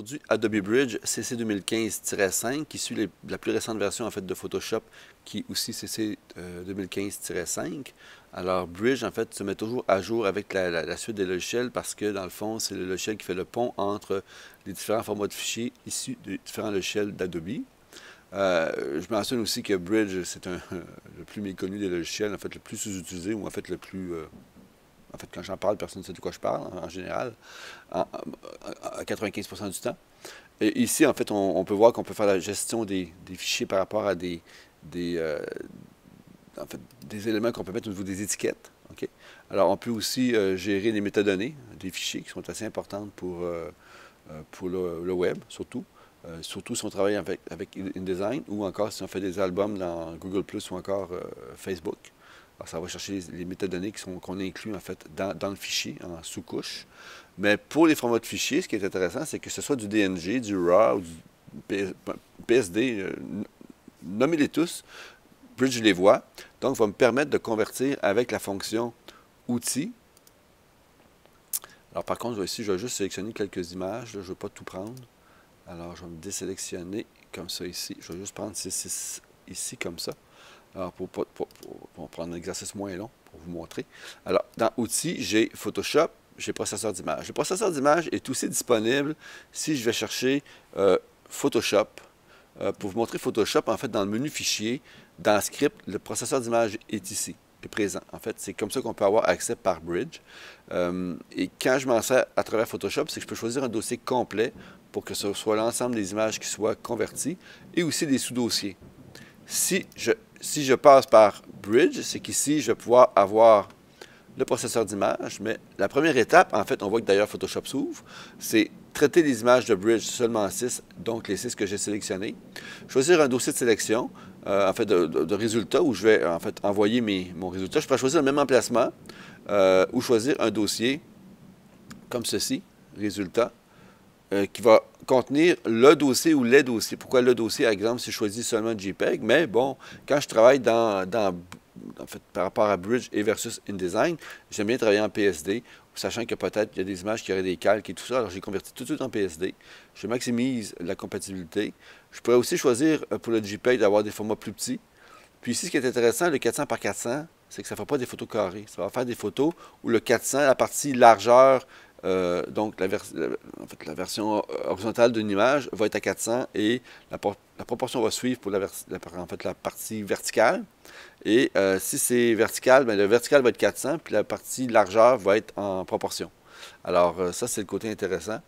du Adobe Bridge CC 2015-5 qui suit la plus récente version en fait de Photoshop qui est aussi CC 2015-5. Alors Bridge en fait se met toujours à jour avec la suite des logiciels parce que dans le fond c'est le logiciel qui fait le pont entre les différents formats de fichiers issus de différents logiciels d'Adobe. Je mentionne aussi que Bridge c'est le plus méconnu des logiciels, en fait le plus sous-utilisé ou en fait le plus... En fait, quand j'en parle, personne ne sait de quoi je parle, en général, à 95% du temps. Et ici, en fait, on peut voir qu'on peut faire la gestion des fichiers par rapport à des éléments qu'on peut mettre au niveau des étiquettes. Okay? Alors, on peut aussi gérer les métadonnées, des fichiers qui sont assez importantes pour le web, surtout. Surtout si on travaille avec InDesign ou encore si on fait des albums dans Google+, ou encore Facebook. Alors, ça va chercher les métadonnées qu'on inclut en fait dans le fichier en sous-couche. Mais pour les formats de fichiers, ce qui est intéressant, c'est que ce soit du DNG, du RAW ou du PSD, nommez-les tous, Bridge les voit. Donc, va me permettre de convertir avec la fonction outils. Alors, par contre, ici, je vais juste sélectionner quelques images. Là, je ne veux pas tout prendre. Alors, je vais me désélectionner comme ça ici. Je vais juste prendre ici comme ça. Alors, pour prendre un exercice moins long, pour vous montrer. Alors, dans Outils, j'ai Photoshop, j'ai Processeur d'image. Le processeur d'image est aussi disponible si je vais chercher Photoshop. Pour vous montrer Photoshop, en fait, dans le menu Fichier, dans Script, le processeur d'image est ici, est présent. En fait, c'est comme ça qu'on peut avoir accès par Bridge. Et quand je m'en sers à travers Photoshop, c'est que je peux choisir un dossier complet pour que ce soit l'ensemble des images qui soient converties et aussi des sous-dossiers. Si je passe par Bridge, c'est qu'ici, je vais pouvoir avoir le processeur d'image, mais la première étape, en fait, on voit que d'ailleurs Photoshop s'ouvre, c'est traiter les images de Bridge, seulement 6, donc les 6 que j'ai sélectionnés. Choisir un dossier de sélection, en fait, de résultats, où je vais en fait envoyer mon résultat. Je peux choisir le même emplacement, ou choisir un dossier comme ceci, résultat, qui va contenir le dossier ou les dossiers. Pourquoi le dossier, par exemple, si je choisis seulement JPEG, mais bon, quand je travaille en fait, par rapport à Bridge et versus InDesign, j'aime bien travailler en PSD, sachant que peut-être il y a des images qui auraient des calques et tout ça, alors j'ai converti tout de suite en PSD. Je maximise la compatibilité. Je pourrais aussi choisir pour le JPEG d'avoir des formats plus petits. Puis ici, ce qui est intéressant, le 400 par 400, c'est que ça ne fait pas des photos carrées. Ça va faire des photos où le 400, la partie largeur, donc en fait, la version horizontale d'une image va être à 400 et la proportion va suivre pour en fait, la partie verticale. Et si c'est vertical, bien, le vertical va être 400 puis la partie largeur va être en proportion. Alors ça, c'est le côté intéressant.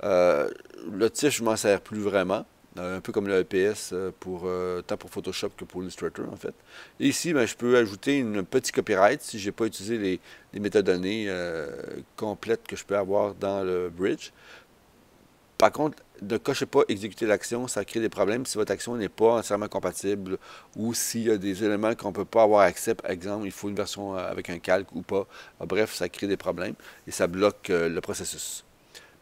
Le TIFF, je ne m'en sers plus vraiment. Un peu comme le EPS tant pour Photoshop que pour Illustrator, en fait. Et ici, ben, je peux ajouter une petite copyright si je n'ai pas utilisé les métadonnées complètes que je peux avoir dans le Bridge. Par contre, ne cochez pas exécuter l'action, ça crée des problèmes si votre action n'est pas entièrement compatible ou s'il y a des éléments qu'on ne peut pas avoir accès. Par exemple, il faut une version avec un calque ou pas. Bref, ça crée des problèmes et ça bloque le processus.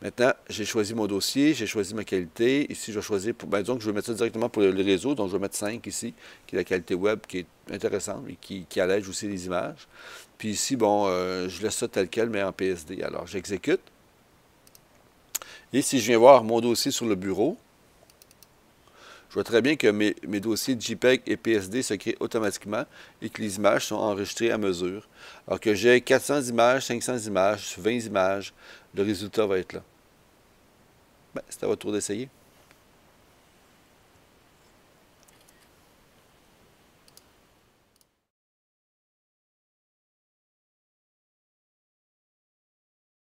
Maintenant, j'ai choisi mon dossier, j'ai choisi ma qualité. Ici, je vais choisir, disons que je vais mettre ça directement pour le réseau, donc je vais mettre 5 ici, qui est la qualité web, qui est intéressante et qui allège aussi les images. Puis ici, bon, je laisse ça tel quel, mais en PSD. Alors, j'exécute. Et si je viens voir mon dossier sur le bureau, je vois très bien que mes dossiers JPEG et PSD se créent automatiquement et que les images sont enregistrées à mesure. Alors que j'ai 400 images, 500 images, 20 images, le résultat va être là. Ben, c'est à votre tour d'essayer.